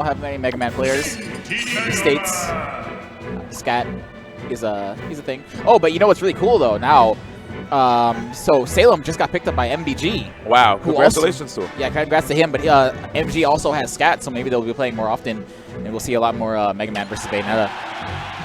don't have many Mega Man players in the States. Scat is he's a thing. Oh, but you know what's really cool though now? So Salem just got picked up by MVG. Wow, congratulations to him. Yeah, congrats to him. But MVG also has Scat, so maybe they'll be playing more often, and we'll see a lot more Mega Man versus Bayonetta.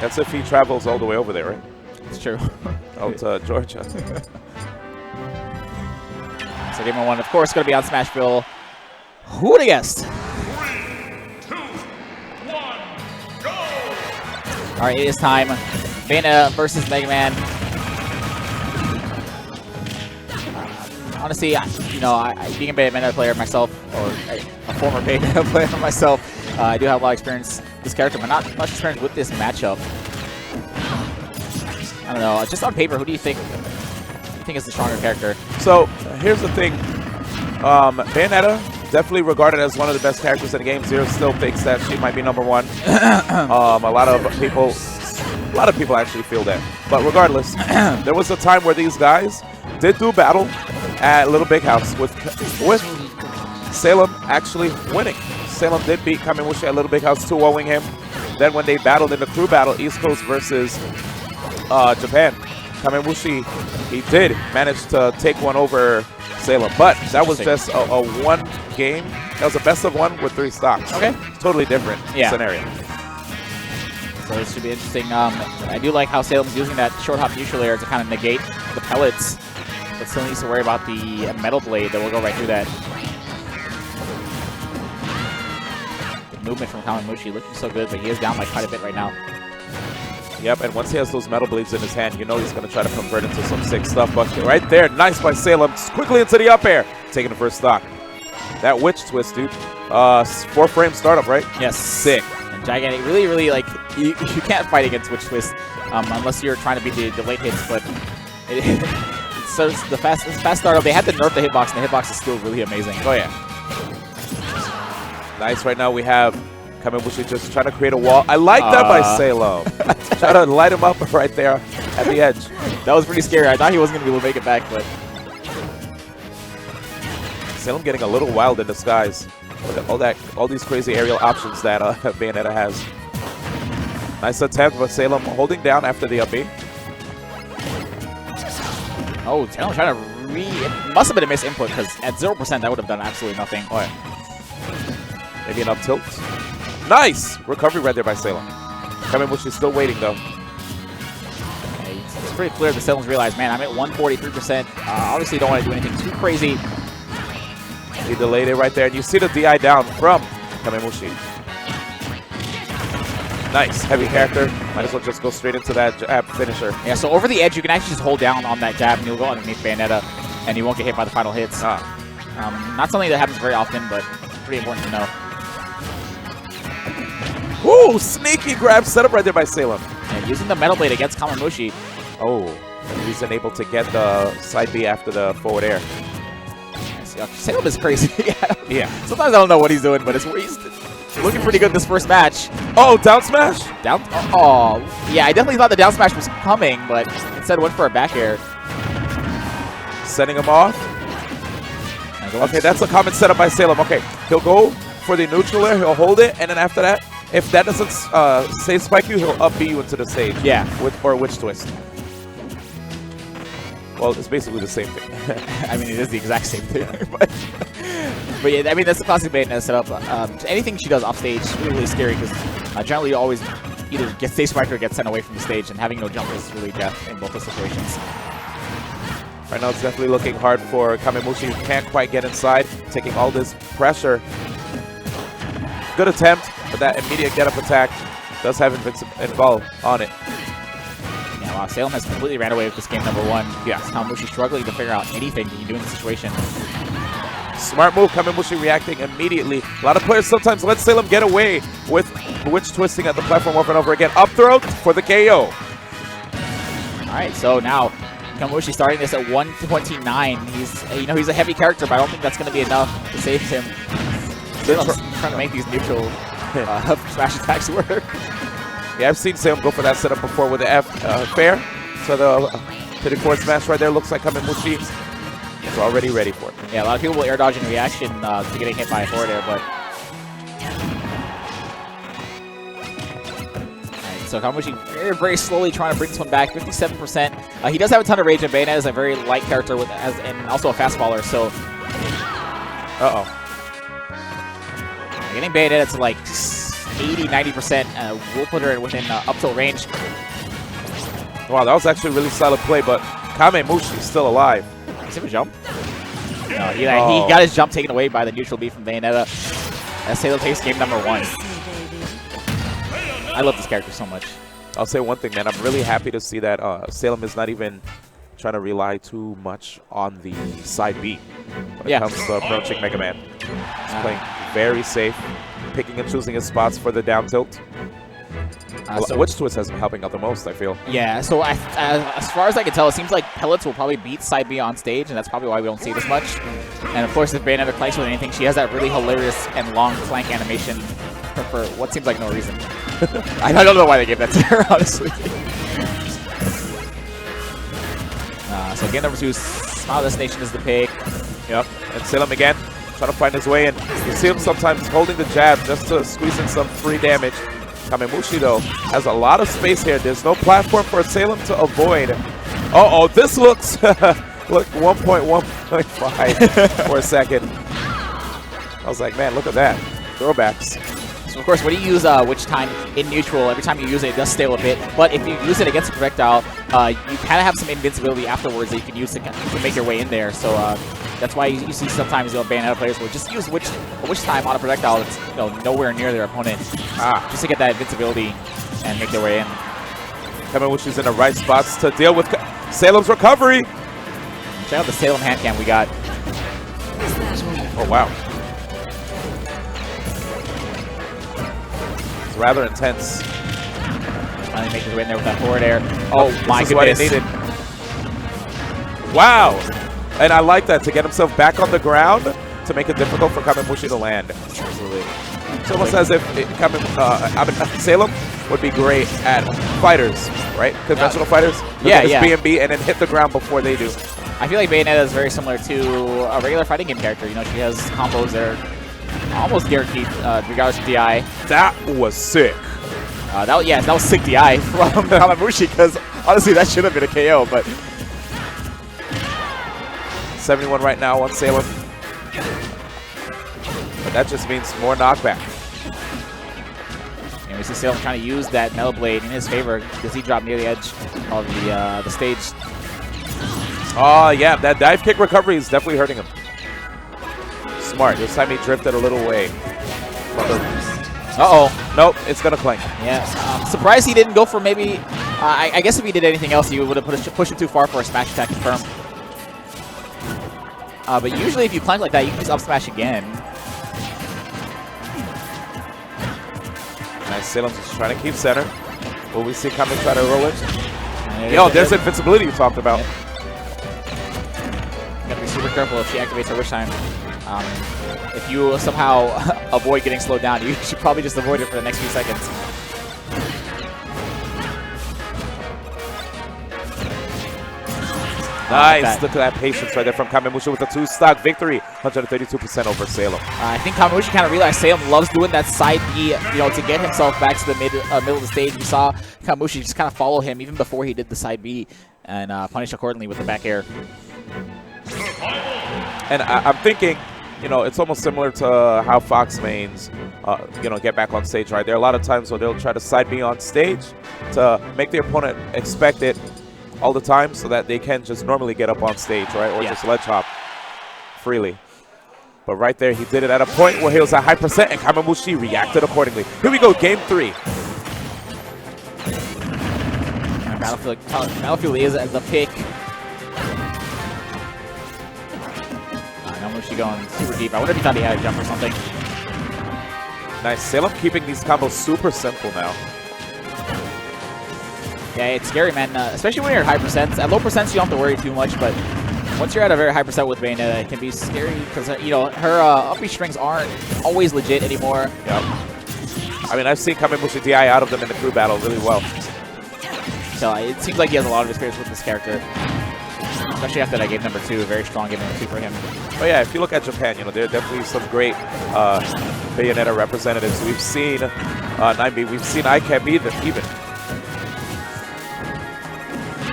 That's if he travels all the way over there, right? It's true. Out to Georgia. So game 1, of course, going to be on Smashville. Who would have guessed? 3, 2, 1, go! All right, it is time. Bayonetta versus Mega Man. Honestly, being a Bayonetta player myself, or a former Bayonetta player myself, I do have a lot of experience with this character, but not much experience with this matchup. I don't know. Just on paper, who do you think is the stronger character? So here's the thing. Bayonetta, definitely regarded as one of the best characters in the game. Zero still thinks that she might be #1. A lot of people actually feel that. But regardless, there was a time where these guys did do battle at Little Big House with Salem actually winning. Salem did beat Kamemushi at Little Big House 2-0ing him. Then when they battled in the crew battle, East Coast versus Japan, Kamemushi, he did manage to take one over Salem, but that was just a one game. That was a best of 1 with 3 stocks. Okay. Totally different scenario. So this should be interesting. I do like how Salem's using that short hop neutral air to kind of negate the pellets, but still needs to worry about the metal blade that will go right through that. The movement from Kamemushi looking so good, but he is down by quite a bit right now. Yep, and once he has those metal blades in his hand, you know he's going to try to convert into some sick stuff. But right there, nice by Salem. Quickly into the up air, taking the first stock. That witch twist, dude. 4-frame startup, right? Yes. Sick. And gigantic. Really, really, like, you can't fight against witch twist unless you're trying to beat the late hits. But so the fast startup, they had to nerf the hitbox, and the hitbox is still really amazing. Oh, yeah. Nice. Right now we have Kamemushi just trying to create a wall. I like that by Salem. Try to light him up right there at the edge. That was pretty scary. I thought he wasn't going to be able to make it back, but Salem getting a little wild in the skies. All these crazy aerial options that Bayonetta has. Nice attempt, but Salem holding down after the up B. Oh, Salem trying to it must have been a missed input, because at 0% that would have done absolutely nothing. Oh, yeah. Maybe an up tilt. Nice! Recovery right there by Salem. Kamemushi still waiting, though. Okay, it's pretty clear that Salem's realized, man, I'm at 143%. Obviously don't want to do anything too crazy. He delayed it right there. And you see the DI down from Kamemushi. Nice. Heavy character. Might as well just go straight into that jab finisher. Yeah, so over the edge, you can actually just hold down on that jab, and you'll go underneath Bayonetta, and you won't get hit by the final hits. Not something that happens very often, but pretty important to know. Ooh, sneaky grab setup right there by Salem. Yeah, using the metal blade against Kamemushi. Oh, he's unable to get the side B after the forward air. Salem is crazy. Yeah. Sometimes I don't know what he's doing, but he's looking pretty good this first match. Oh, down smash? Down? Oh, yeah, I definitely thought the down smash was coming, but instead went for a back air. Sending him off. Okay, that's a common setup by Salem. Okay, he'll go for the neutral air, he'll hold it, and then after that, if that doesn't save spike you, he'll up B you into the stage. Yeah. Or witch twist. Well, it's basically the same thing. I mean, it is the exact same thing. but yeah, I mean, that's the classic Bayonetta setup. Anything she does off stage is really scary, because generally you always either get stage spike or get sent away from the stage, and having no jump is really death in both those situations. Right now, it's definitely looking hard for Kamemushi. Can't quite get inside, taking all this pressure. Good attempt, but that immediate get-up attack does have involved on it. Yeah, wow, Salem has completely ran away with this game #1. Yeah, Kamemushi struggling to figure out anything he can do in this situation. Smart move, Kamemushi reacting immediately. A lot of players sometimes let Salem get away with witch twisting at the platform over and over again. Up throw for the KO. All right, so now Kamemushi starting this at 129. He's a heavy character, but I don't think that's going to be enough to save him. Salem's trying to make these neutral smash attacks work. Yeah, I've seen Salem go for that setup before with the F fair. So the forward smash right there looks like Kamemushi is already ready for it. Yeah, a lot of people will air dodge in reaction to getting hit by a forward air, but So Kamemushi very, very slowly trying to bring this one back, 57%. He does have a ton of rage, and Bayonetta is a very light character and also a fast faller, so... Uh-oh. Getting Bayonetta to like 80-90% will put her within up tilt range. Wow, that was actually a really solid play, but Kamemushi is still alive. Does he have a jump? No, he got his jump taken away by the neutral B from Bayonetta. As Salem takes game number 1. I love this character so much. I'll say one thing, man. I'm really happy to see that Salem is not even trying to rely too much on the side B when it comes to approaching Mega Man. He's playing very safe, picking and choosing his spots for the down tilt. Which twist has been helping out the most, I feel. Yeah, so as far as I can tell, it seems like Pellets will probably beat side B on stage, and that's probably why we don't see it as much. And of course, if Bayonetta clanks with anything, she has that really hilarious and long flank animation for what seems like no reason. I don't know why they gave that to her, honestly. So game number 2, Smile Destination is the pick. Yep, and Salem again, trying to find his way in. You see him sometimes holding the jab just to squeeze in some free damage. Kamemushi, though, has a lot of space here. There's no platform for Salem to avoid. Uh-oh, this looks look 1.1.5 for a second. I was like, man, look at that. Throwbacks. So, of course, when you use Witch Time in neutral, every time you use it, it does stale a bit. But if you use it against a projectile, you kind of have some invincibility afterwards that you can use to make your way in there. So that's why you see sometimes Bayonetta players will just use Witch Time on a projectile that's nowhere near their opponent, just to get that invincibility and make their way in. Kamemushi's in the right spots to deal with Salem's recovery. Check out the Salem hand cam we got. Oh, wow. Rather intense. Finally making his way in there with that forward air. Oh my goodness. What it needed. Wow. And I like that, to get himself back on the ground to make it difficult for Kamemushi to land. Absolutely. It's almost as if Salem would be great at fighters, right? Conventional fighters. Yeah. B&B and then hit the ground before they do. I feel like Bayonetta is very similar to a regular fighting game character. She has combos that are almost guaranteed, regardless of DI. That was sick. That was sick DI from Kamemushi, because honestly that should have been a KO, but 71 right now on Salem. But that just means more knockback. And we see Salem trying to use that Metal Blade in his favor because he dropped near the edge of the stage. Oh, yeah, that dive kick recovery is definitely hurting him. Smart. This time he drifted a little way. Uh-oh. Nope, it's going to clank. Yeah, surprised he didn't go for maybe... I guess if he did anything else, he would have pushed him too far for a smash attack confirm. But usually if you clank like that, you can just up smash again. Nice, Salem's just trying to keep center. Will we see Kame try to roll it? Yo, there's invincibility you talked about. Yep. Gotta be super careful if she activates her Wish Time. If you somehow avoid getting slowed down, you should probably just avoid it for the next few seconds. Nice. Look at that patience right there from Kamemushi with a 2-stock victory. 132% over Salem. I think Kamemushi kind of realized Salem loves doing that side B, to get himself back to the middle of the stage. We saw Kamemushi just kind of follow him even before he did the side B and punish accordingly with the back air. And I'm thinking, it's almost similar to how Fox mains, get back on stage, right? There are a lot of times where they'll try to side B on stage to make the opponent expect it all the time so that they can just normally get up on stage, right? Or just ledge hop freely. But right there, he did it at a point where he was at high percent, and Kamemushi reacted accordingly. Here we go, game 3. Battlefield is the pick. Kamemushi going super deep. I wonder if he thought he had a jump or something. Nice. Salem keeping these combos super simple now. Yeah, it's scary, man. Especially when you're at high percents. At low percents, you don't have to worry too much, but once you're at a very high percent with Bayonetta, it can be scary because, her up B strings aren't always legit anymore. Yep. I mean, I've seen Kamemushi DI out of them in the crew battle really well. So it seems like he has a lot of experience with this character. Especially after that game number 2, a very strong game number 2 for him. Oh yeah, if you look at Japan, there are definitely some great Bayonetta representatives. We've seen 9B, we've seen ICAP even.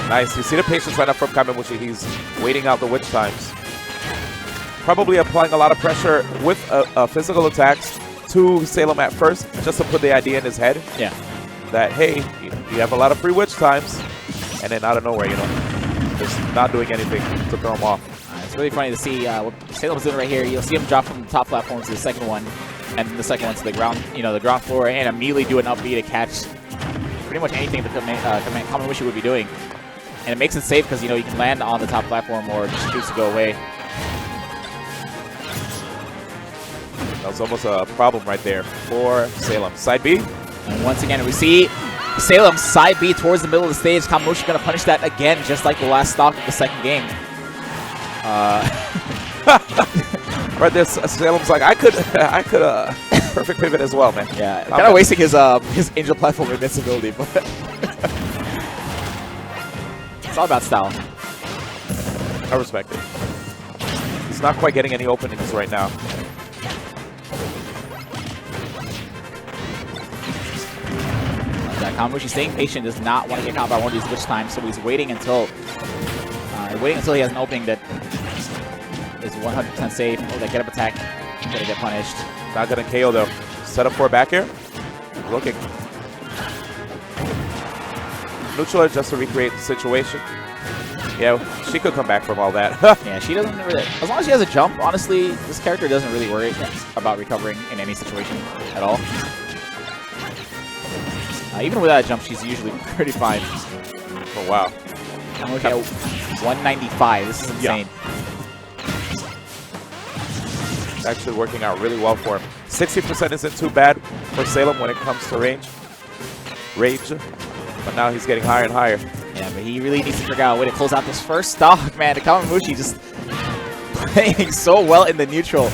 Nice. You see the patience right up from Kamemushi. He's waiting out the witch times. Probably applying a lot of pressure with physical attacks to Salem at first, just to put the idea in his head. Yeah. That, hey, you have a lot of free witch times. And then out of nowhere, you know, just not doing anything to throw him off. It's really funny to see what Salem's doing right here. You'll see him drop from the top platform to the second one, and the second one to the ground, the ground floor, and immediately do an up B to catch pretty much anything that Kamemushi would be doing. And it makes it safe because, you can land on the top platform or just choose to go away. That was almost a problem right there for Salem. Side B. And once again, we see Salem side B towards the middle of the stage. Kamemushi going to punish that again, just like the last stock of the second game. Right there, Salem's like, I could perfect pivot as well, man. Yeah, kind of wasting his angel platform invincibility, but it's all about style. I respect it. He's not quite getting any openings right now. Kamemushi staying patient, does not want to get caught by one of these witch times, so he's waiting until he has an opening that is 100% safe. Oh, that get up attack, gonna get punished. Not gonna KO though. Set up for a back air. Looking. Neutral just to recreate the situation. Yeah, she could come back from all that. Yeah, she doesn't really. As long as she has a jump, honestly, this character doesn't really worry about recovering in any situation at all. Even without a jump, she's usually pretty fine. Oh, wow. I'm looking at 195. This is insane. It's actually working out really well for him. 60% isn't too bad for Salem when it comes to rage. But now he's getting higher and higher. Yeah, but he really needs to figure out a way to close out this first stock, man. The Kamemushi just playing so well in the neutral.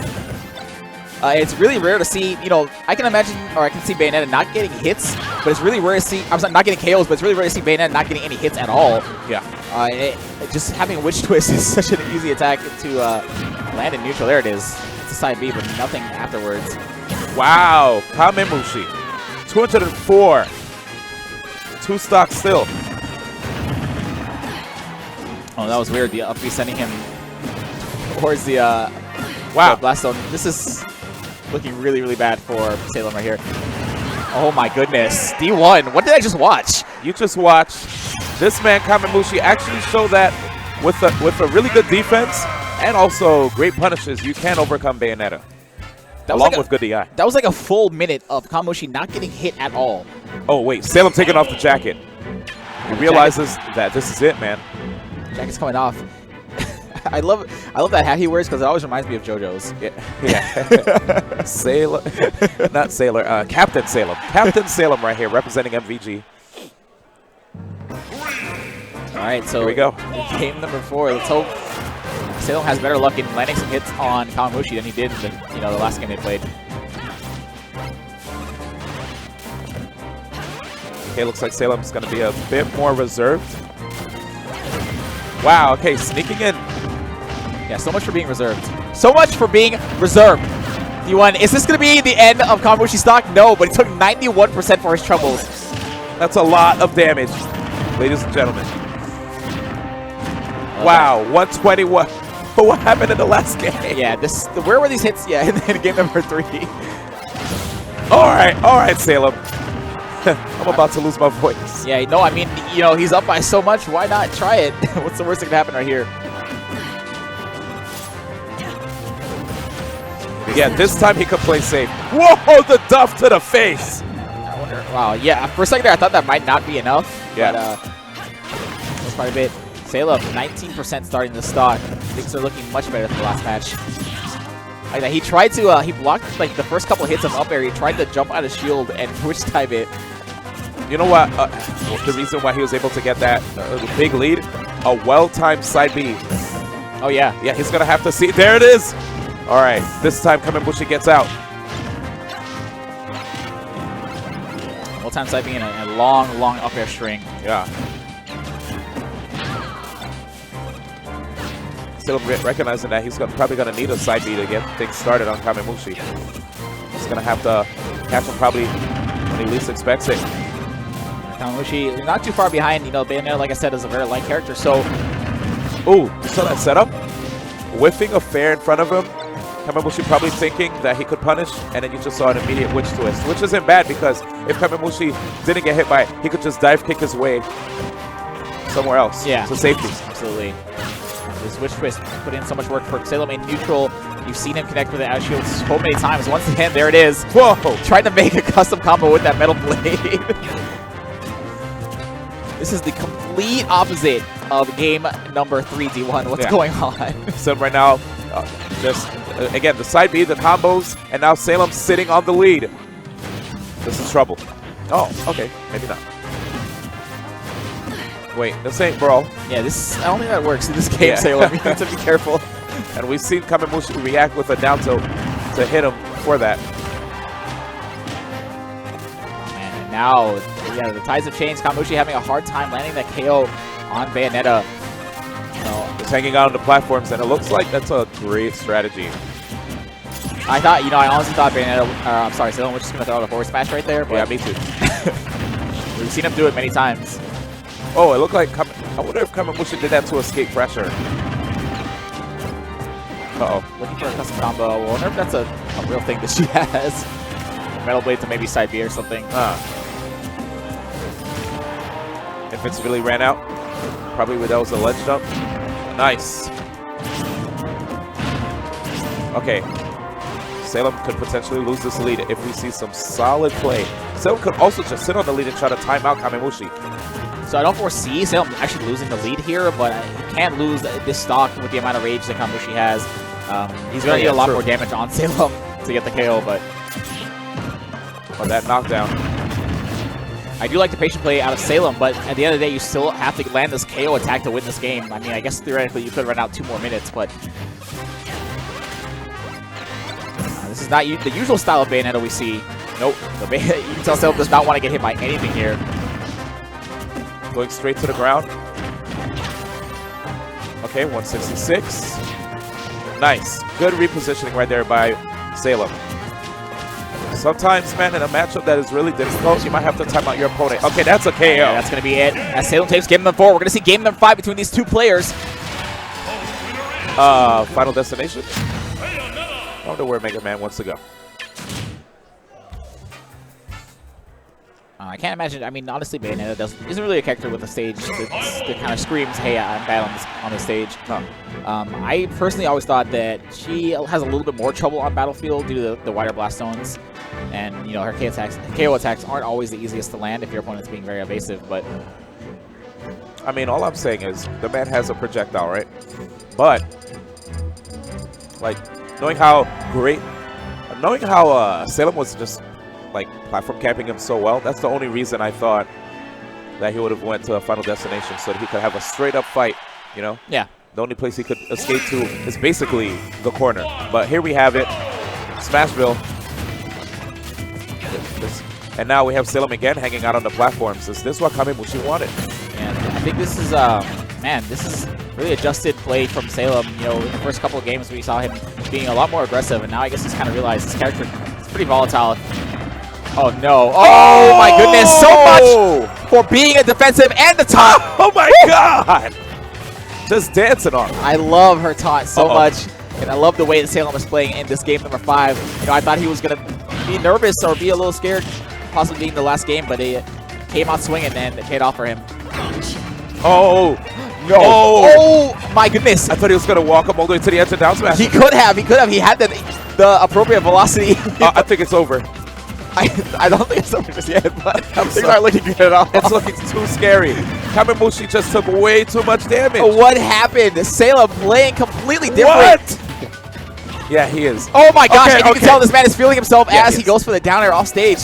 It's really rare to see, I can imagine, or I can see Bayonetta not getting hits, but it's really rare to see, I'm sorry, not getting KOs, but it's really rare to see Bayonetta not getting any hits at all. Yeah. Just having a witch twist is such an easy attack to land in neutral. There it is. It's a side B, but nothing afterwards. Wow. Kamemushi. 204. 2 stocks still. Oh, that was weird. The up B sending him towards the blast zone. This is looking really, really bad for Salem right here. Oh my goodness. D1. What did I just watch? You just watched this man Kamemushi actually show that with a really good defense and also great punishes, you can overcome Bayonetta. Along with good DI. That was like a full minute of Kamemushi not getting hit at all. Oh wait, Salem taking off the jacket. He realizes that this is it, man. Jacket's coming off. I love that hat he wears because it always reminds me of JoJo's. Yeah. Sailor, not Sailor, Captain Salem. Captain Salem right here representing MVG. All right, so here we go. Game number 4. Let's hope Salem has better luck in landing some hits on Kamemushi than he did in the last game they played. Okay, looks like Salem's going to be a bit more reserved. Wow, okay, sneaking in. Yeah, so much for being reserved. So much for being reserved. D1, is this going to be the end of Kamemushi stock? No, but it took 91% for his troubles. That's a lot of damage, ladies and gentlemen. Wow, 121. What happened in the last game? Yeah, where were these hits? Yeah, in game number 3. All right, Salem. I'm about to lose my voice. Yeah, no, I mean, he's up by so much. Why not try it? What's the worst that could happen right here? Yeah, this time he could play safe. Whoa, the duff to the face. I wonder. Wow, yeah, for a second there, I thought that might not be enough. Yeah. But that's quite a bit. Salem, 19% starting the stock. Things are looking much better than the last match. Like that, he tried to, he blocked like the first couple hits of up air. He tried to jump out of shield and twitch type it. You know what? The reason why he was able to get that big lead, a well-timed side B. Oh yeah, yeah, he's gonna have to see. There it is. All right, this time Kamemushi gets out. Well-timed side B and a long up air string. Yeah. Still recognizing that he's probably going to need a side B to get things started on Kamemushi. He's going to have to catch him probably when he least expects it. Kamemushi not too far behind. You know, Bayonetta, like I said, is a very light character. So, Ooh, you saw that setup? Whiffing a fair in front of him. Kamemushi probably thinking that he could punish, and then you just saw an immediate witch twist, which isn't bad because if Kamemushi didn't get hit by it, he could just dive kick his way somewhere else. Yeah. To safety. Absolutely. This witch twist put in so much work for Salem in neutral. You've seen him connect with the out shield so many times. Once again, there it is. Whoa! Trying to make a custom combo with that metal blade. This is the complete opposite of game number 3, D1. What's going on? So right now, again, the side B, the combos, and now Salem sitting on the lead. This is trouble. Oh, okay. Maybe not. Wait, this ain't brawl. Yeah, this I don't think that works in this game, Salem. You have to be careful. And we've seen Kamemushi react with a down tilt to hit him for that. And now, yeah, the tides have changed. Kamemushi having a hard time landing that KO on Bayonetta. Just hanging out on the platforms, and it looks like that's a great strategy. I thought, I honestly thought Bayonetta, I'm sorry, Salem was just going to throw out a forward smash right there. But Yeah, me too. we've seen him do it many times. Oh, it looked like I wonder if Kamemushi did that to escape pressure. Uh-oh. Looking for a custom combo. I wonder if that's a real thing that she has. Metal blade to maybe side B or something. Invincibility ran out. Probably that was a ledge jump. Nice. Okay. Salem could potentially lose this lead if we see some solid play. Salem could also just sit on the lead and try to time out Kamemushi. So I don't foresee Salem actually losing the lead here, but he can't lose this stock with the amount of rage that Kamemushi has. He's going to need a lot more damage on Salem to get the KO, but that knockdown. I do like the patient play out of Salem, but at the end of the day, you still have to land this KO attack to win this game. I mean, I guess theoretically you could run out 2 more minutes, but this is not the usual style of Bayonetta we see. Nope. You can tell Salem does not want to get hit by anything here. Going straight to the ground. Okay, 166. Nice. Good repositioning right there by Salem. Sometimes, man, in a matchup that is really difficult, you might have to time out your opponent. Okay, that's a KO. Yeah, that's going to be it. As Salem takes game number 4, we're going to see game number 5 between these 2 players. Final destination? I wonder where Mega Man wants to go. I can't imagine. I mean, honestly, Bayonetta isn't really a character with a stage that kind of screams, "Hey, I'm bad on the stage." I personally always thought that she has a little bit more trouble on Battlefield due to the wider blast zones, and her KO attacks aren't always the easiest to land if your opponent's being very evasive. But I mean, all I'm saying is the man has a projectile, right? But like knowing how Salem was just like platform camping him so well, that's the only reason I thought that he would have went to a final destination so that he could have a straight up fight, Yeah. The only place he could escape to is basically the corner. But here we have it. Smashville. And now we have Salem again hanging out on the platforms. Is this what Kamemushi wanted? And I think this is, this is really adjusted play from Salem. In the first couple of games we saw him being a lot more aggressive, and now I guess he's kind of realized this character is pretty volatile. Oh, no. Oh, my goodness. So much for being a defensive and the taunt. Oh, my God. Just dancing on him. I love her taunt so much, and I love the way that Salem is playing in this game number 5. I thought he was going to be nervous or be a little scared, possibly being the last game, but he came out swinging, and it paid off for him. Oh, no. Oh, my goodness. I thought he was going to walk up all the way to the edge and down smash. He could have. He had the appropriate velocity. I think it's over. I don't think it's over just yet, but things aren't looking good at all. It's looking too scary. Kamemushi just took way too much damage. What happened? Salem playing completely different. What? Yeah, he is. Oh my gosh, and you can tell this man is feeling himself as he goes for the down air off stage.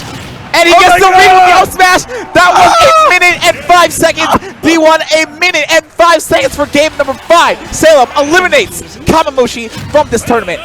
And he gets the real smash! That was 1 minute and 5 seconds. D1, 1 minute and 5 seconds for game number 5. Salem eliminates Kamemushi from this tournament.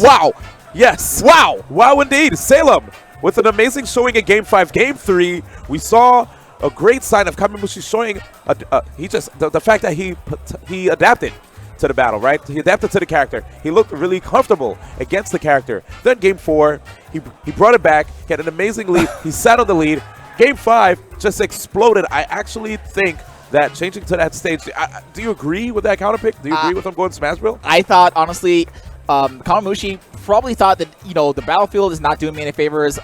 Wow. Yes. Wow. Wow, indeed. Salem with an amazing showing in Game 5. Game 3, we saw a great sign of Kamemushi showing the fact that he adapted. to the battle, right? He adapted to the character. He looked really comfortable against the character. Then game 4, he brought it back, he had an amazing lead, he sat on the lead. Game 5 just exploded. I actually think that changing to that stage, do you agree with that counter pick? Do you agree with him going Smash Bros? I thought, honestly, Kamemushi probably thought that, the battlefield is not doing me any favors.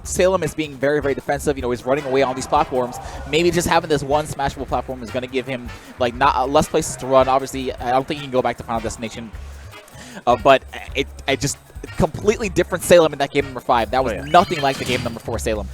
Salem is being very, very defensive. He's running away on these platforms. Maybe just having this one smashable platform is going to give him, like, not less places to run. Obviously, I don't think he can go back to Final Destination. But I just completely different Salem in that game number 5. That was nothing like the game number 4 Salem.